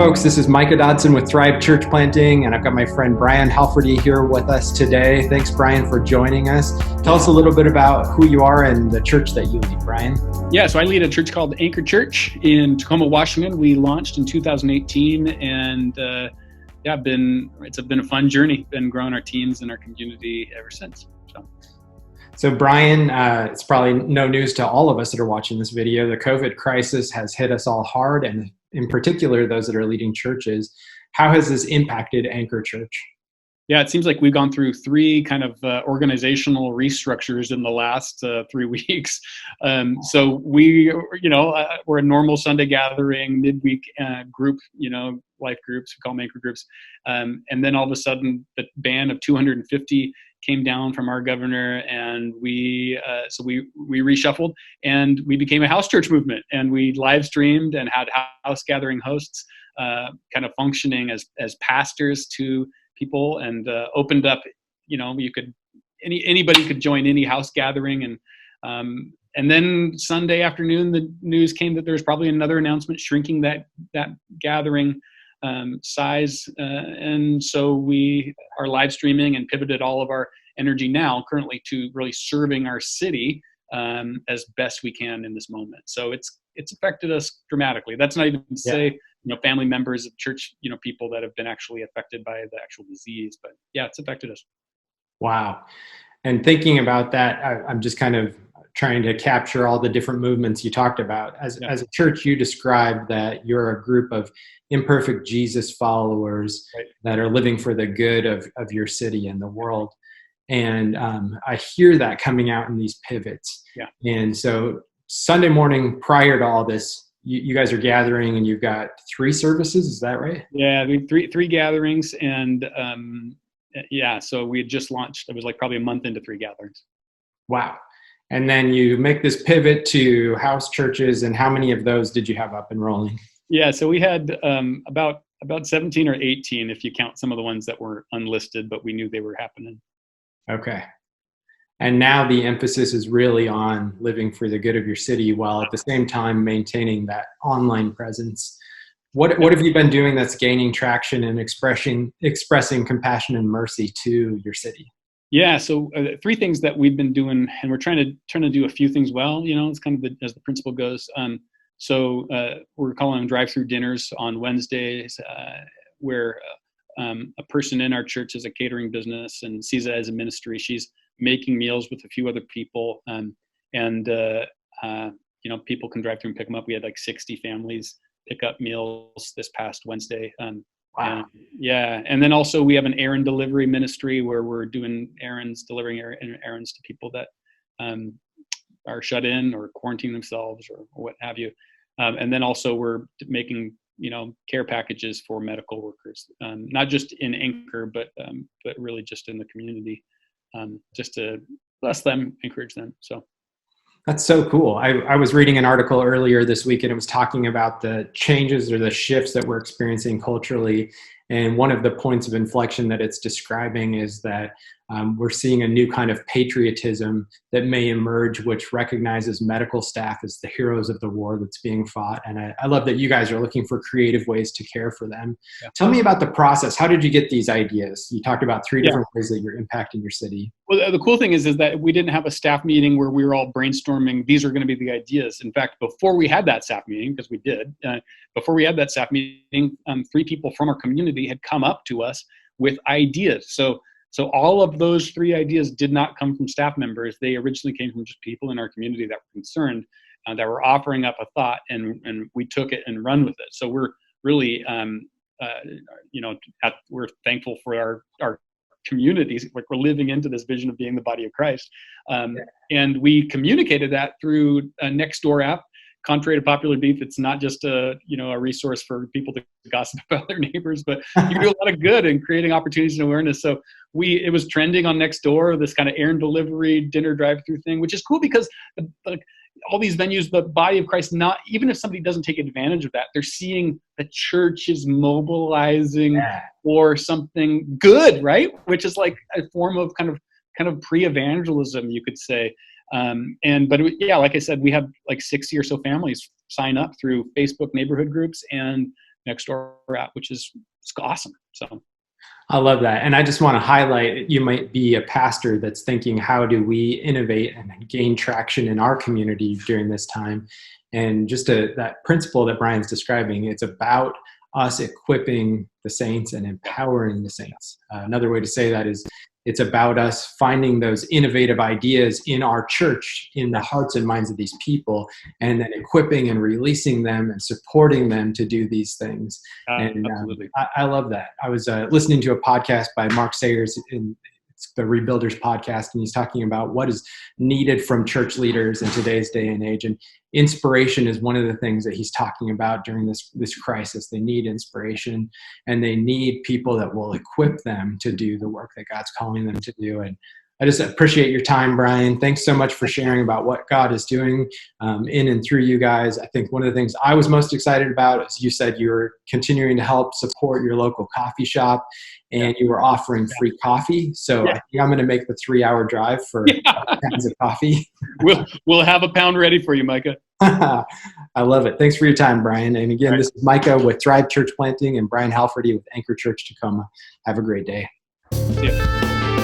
folks. This is Micah Dodson with Thrive Church Planting, and I've got my friend Bryan Halferty here with us today. Thanks, Bryan, for joining us. Tell us a little bit about who you are and the church that you lead, Bryan. Yeah, so I lead a church called Anchor Church in Tacoma, Washington. We launched in 2018, and it's been a fun journey. Been growing our teams and our community ever since. So Bryan, it's probably no news to all of us that are watching this video. The COVID crisis has hit us all hard, and in particular, those that are leading churches. How has this impacted Anchor Church? Yeah, it seems like we've gone through three kind of organizational restructures in the last 3 weeks. So we're a normal Sunday gathering, midweek group, life groups, we call them anchor groups. And then all of a sudden, the ban of 250 came down from our governor, and we reshuffled, and we became a house church movement, and we live streamed and had house gathering hosts kind of functioning as pastors to people, and opened up, anybody could join any house gathering. And then Sunday afternoon, the news came that there's probably another announcement shrinking that gathering size. And so we are live streaming and pivoted all of our energy now currently to really serving our city as best we can in this moment. So it's affected us dramatically. That's not even to say, family members of church, people that have been actually affected by the actual disease, but yeah, it's affected us. Wow. And thinking about that, I'm just kind of trying to capture all the different movements you talked about. As a church, you described that you're a group of imperfect Jesus followers that are living for the good of your city and the world. And I hear that coming out in these pivots. Yeah. And so Sunday morning, prior to all this, you guys are gathering, and you've got 3 services. Is that right? Yeah, we have three gatherings, and so we had just launched. It was like probably a month into 3 gatherings. Wow. And then you make this pivot to house churches, and how many of those did you have up and rolling? Yeah, so we had about 17 or 18, if you count some of the ones that were unlisted, but we knew they were happening. Okay. And now the emphasis is really on living for the good of your city, while at the same time maintaining that online presence. What have you been doing that's gaining traction and expressing compassion and mercy to your city? Yeah, so 3 things that we've been doing, and we're trying to do a few things well. It's kind of as the principle goes. So we're calling them drive-through dinners on Wednesdays, where a person in our church has a catering business and sees it as a ministry. She's making meals with a few other people, and people can drive through and pick them up. We had like 60 families pick up meals this past Wednesday. Wow. And then also we have an errand delivery ministry where we're doing delivering errands to people that are shut in or quarantine themselves or what have you. And then also we're making care packages for medical workers, not just in Anchor, but really just in the community, just to bless them, encourage them. So that's so cool. I was reading an article earlier this week, and it was talking about the changes or the shifts that we're experiencing culturally. And one of the points of inflection that it's describing is that we're seeing a new kind of patriotism that may emerge, which recognizes medical staff as the heroes of the war that's being fought. And I love that you guys are looking for creative ways to care for them. Yeah. Tell me about the process. How did you get these ideas? You talked about 3 different ways that you're impacting your city. Well, the cool thing is that we didn't have a staff meeting where we were all brainstorming, these are going to be the ideas. In fact, before we had that staff meeting, because we did, before we had that staff meeting, 3 people from our community had come up to us with ideas. So all of those 3 ideas did not come from staff members. They originally came from just people in our community that were concerned, that were offering up a thought, and we took it and run with it. So we're really, we're thankful for our communities. Like, we're living into this vision of being the body of Christ. And we communicated that through a Nextdoor app. Contrary to popular belief, it's not just a resource for people to gossip about their neighbors, but you can do a lot of good in creating opportunities and awareness. So it was trending on Nextdoor, this kind of errand delivery, dinner drive-through thing, which is cool because all these venues, the body of Christ, not even if somebody doesn't take advantage of that, they're seeing the church is mobilizing for something good, right? Which is like a form of kind of pre-evangelism, you could say. Like I said, we had like 60 or so families sign up through Facebook neighborhood groups and next door app, which is it's awesome. So I love that. And I just want to highlight, you might be a pastor that's thinking, how do we innovate and gain traction in our community during this time? And just that principle that Bryan's describing, it's about us equipping the saints and empowering the saints. Another way to say that is it's about us finding those innovative ideas in our church, in the hearts and minds of these people, and then equipping and releasing them and supporting them to do these things. And absolutely. I love that. I was listening to a podcast by Mark Sayers, it's the Rebuilders podcast, and he's talking about what is needed from church leaders in today's day and age. And inspiration is one of the things that he's talking about during this crisis. They need inspiration, and they need people that will equip them to do the work that God's calling them to do. And I just appreciate your time, Bryan. Thanks so much for sharing about what God is doing in and through you guys. I think one of the things I was most excited about is you said you were continuing to help support your local coffee shop, and you were offering free coffee. So I think I'm going to make the 3-hour drive for pounds of coffee. We'll have a pound ready for you, Micah. I love it. Thanks for your time, Bryan. And again, This is Micah with Thrive Church Planting and Bryan Halferty with Anchor Church Tacoma. Have a great day. Yeah.